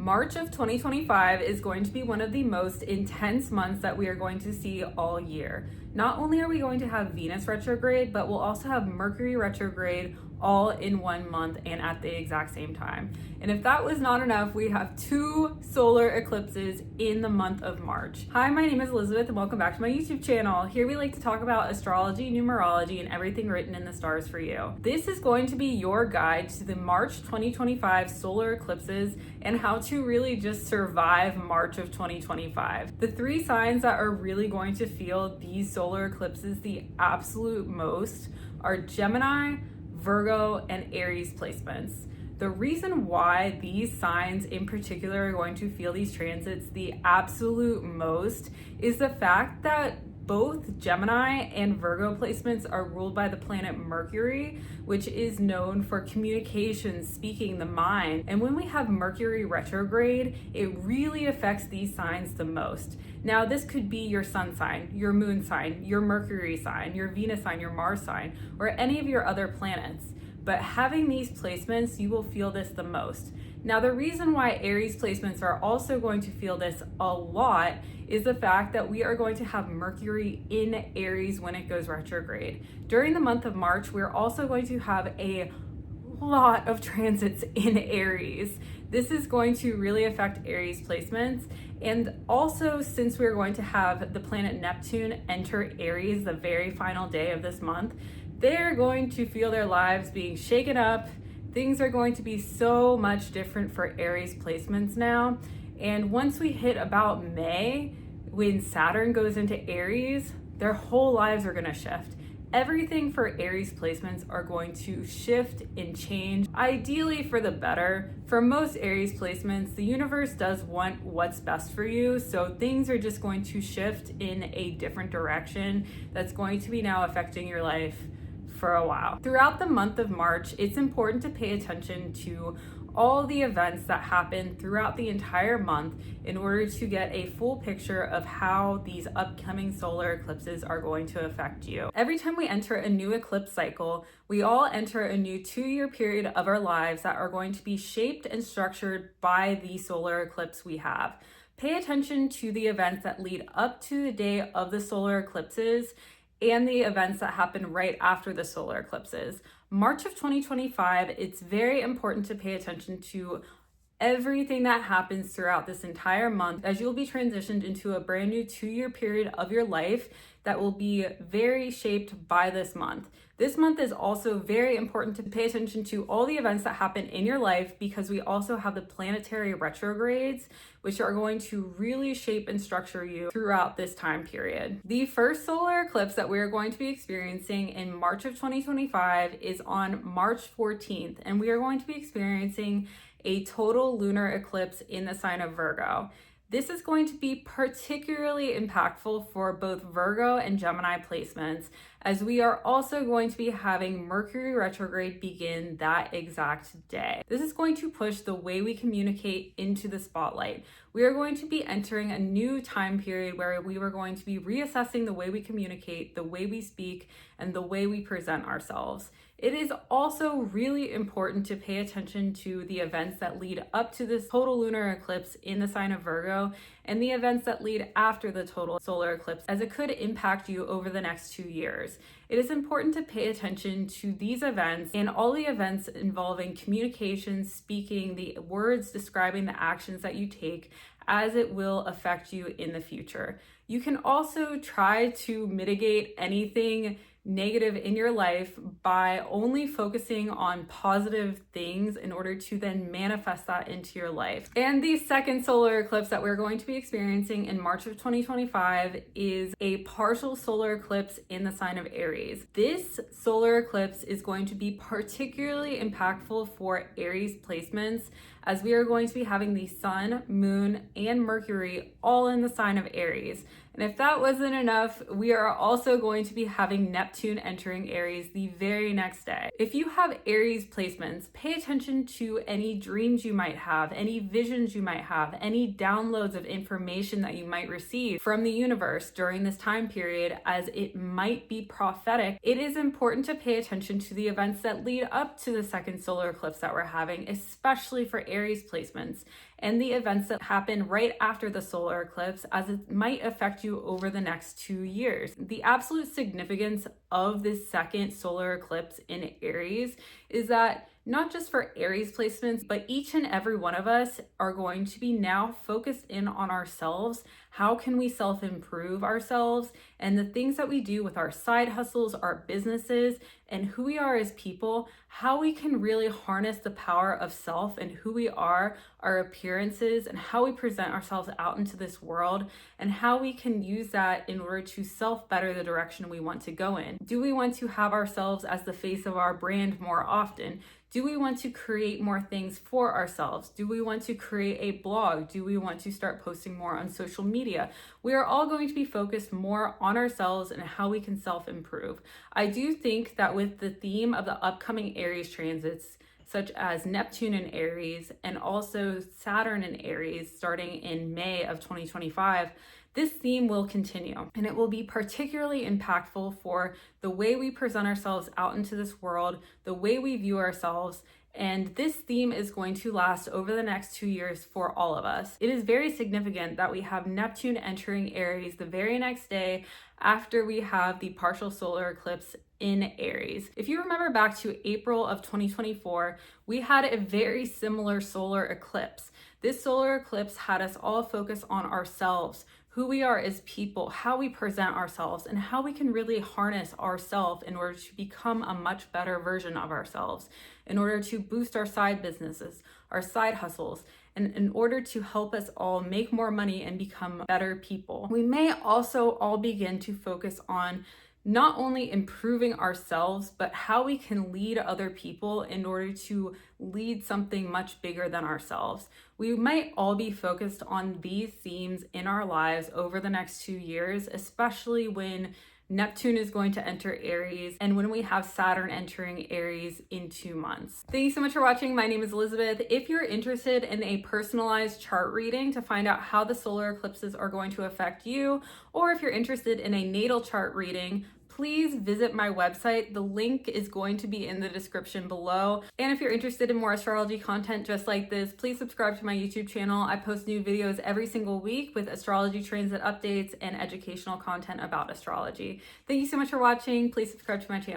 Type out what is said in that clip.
March of 2025 is going to be one of the most intense months that we are going to see all year. Not only are we going to have Venus retrograde, but we'll also have Mercury retrograde all in 1 month and at the exact same time. And if that was not enough, we have 2 solar eclipses in the month of March. Hi, my name is Elizabeth and welcome back to my YouTube channel. Here we like to talk about astrology, numerology, and everything written in the stars for you. This is going to be your guide to the March 2025 solar eclipses and how to really just survive March of 2025. The 3 signs that are really going to feel these solar eclipses the absolute most are Gemini, Virgo, and Aries placements. The reason why these signs in particular are going to feel these transits the absolute most is the fact that both Gemini and Virgo placements are ruled by the planet Mercury, which is known for communication, speaking, the mind. And when we have Mercury retrograde, it really affects these signs the most. Now, this could be your sun sign, your moon sign, your Mercury sign, your Venus sign, your Mars sign, or any of your other planets. But having these placements, you will feel this the most. Now, the reason why Aries placements are also going to feel this a lot is the fact that we are going to have Mercury in Aries when it goes retrograde. During the month of March, we're also going to have a lot of transits in Aries. This is going to really affect Aries placements. And also, since we're going to have the planet Neptune enter Aries the very final day of this month, they're going to feel their lives being shaken up. Things are going to be so much different for Aries placements now. And once we hit about May, when Saturn goes into Aries, their whole lives are going to shift. Everything for Aries placements are going to shift and change, ideally for the better. For most Aries placements, the universe does want what's best for you, so things are just going to shift in a different direction that's going to be now affecting your life for a while. Throughout the month of March, it's important to pay attention to all the events that happen throughout the entire month in order to get a full picture of how these upcoming solar eclipses are going to affect you. Every time we enter a new eclipse cycle, we all enter a new 2-year period of our lives that are going to be shaped and structured by the solar eclipse we have. Pay attention to the events that lead up to the day of the solar eclipses and the events that happen right after the solar eclipses. March of 2025, it's very important to pay attention to everything that happens throughout this entire month, as you'll be transitioned into a brand new 2-year period of your life that will be very shaped by this month. This month is also very important to pay attention to all the events that happen in your life, because we also have the planetary retrogrades, which are going to really shape and structure you throughout this time period. The first solar eclipse that we're going to be experiencing in March of 2025 is on March 14th, and we are going to be experiencing a total lunar eclipse in the sign of Virgo. This is going to be particularly impactful for both Virgo and Gemini placements, as we are also going to be having Mercury retrograde begin that exact day. This is going to push the way we communicate into the spotlight. We are going to be entering a new time period where we are going to be reassessing the way we communicate, the way we speak, and the way we present ourselves. It is also really important to pay attention to the events that lead up to this total lunar eclipse in the sign of Virgo and the events that lead after the total solar eclipse, as it could impact you over the next 2 years. It is important to pay attention to these events and all the events involving communication, speaking, the words describing the actions that you take, as it will affect you in the future. You can also try to mitigate anything negative in your life by only focusing on positive things in order to then manifest that into your life. And the second solar eclipse that we're going to be experiencing in March of 2025 is a partial solar eclipse in the sign of Aries. This solar eclipse is going to be particularly impactful for Aries placements, as we are going to be having the sun, moon, and Mercury all in the sign of Aries. And if that wasn't enough, we are also going to be having Neptune entering Aries the very next day. If you have Aries placements, pay attention to any dreams you might have, any visions you might have, any downloads of information that you might receive from the universe during this time period, as it might be prophetic. It is important to pay attention to the events that lead up to the second solar eclipse that we're having, especially for Aries placements and the events that happen right after the solar eclipse, as it might affect you over the next 2 years. The absolute significance of this second solar eclipse in Aries is that not just for Aries placements, but each and every one of us are going to be now focused in on ourselves. How can we self-improve ourselves and the things that we do with our side hustles, our businesses, and who we are as people, how we can really harness the power of self and who we are, our appearances, and how we present ourselves out into this world, and how we can use that in order to self-better the direction we want to go in. Do we want to have ourselves as the face of our brand more often? Do we want to create more things for ourselves? Do we want to create a blog? Do we want to start posting more on social media? We are all going to be focused more on ourselves and how we can self-improve. I do think that with the theme of the upcoming Aries transits, such as Neptune in Aries and also Saturn in Aries starting in May of 2025, this theme will continue, and it will be particularly impactful for the way we present ourselves out into this world, the way we view ourselves, and this theme is going to last over the next 2 years for all of us. It is very significant that we have Neptune entering Aries the very next day after we have the partial solar eclipse in Aries. If you remember back to April of 2024, we had a very similar solar eclipse. This solar eclipse had us all focus on ourselves, who we are as people, how we present ourselves, and how we can really harness ourselves in order to become a much better version of ourselves, in order to boost our side businesses, our side hustles, and in order to help us all make more money and become better people. We may also all begin to focus on not only improving ourselves, but how we can lead other people in order to lead something much bigger than ourselves. We might all be focused on these themes in our lives over the next 2 years, especially when Neptune is going to enter Aries and when we have Saturn entering Aries in 2 months. Thank you so much for watching. My name is Elizabeth. If you're interested in a personalized chart reading to find out how the solar eclipses are going to affect you, or if you're interested in a natal chart reading, please visit my website. The link is going to be in the description below. And if you're interested in more astrology content just like this, please subscribe to my YouTube channel. I post new videos every single week with astrology transit updates and educational content about astrology. Thank you so much for watching. Please subscribe to my channel.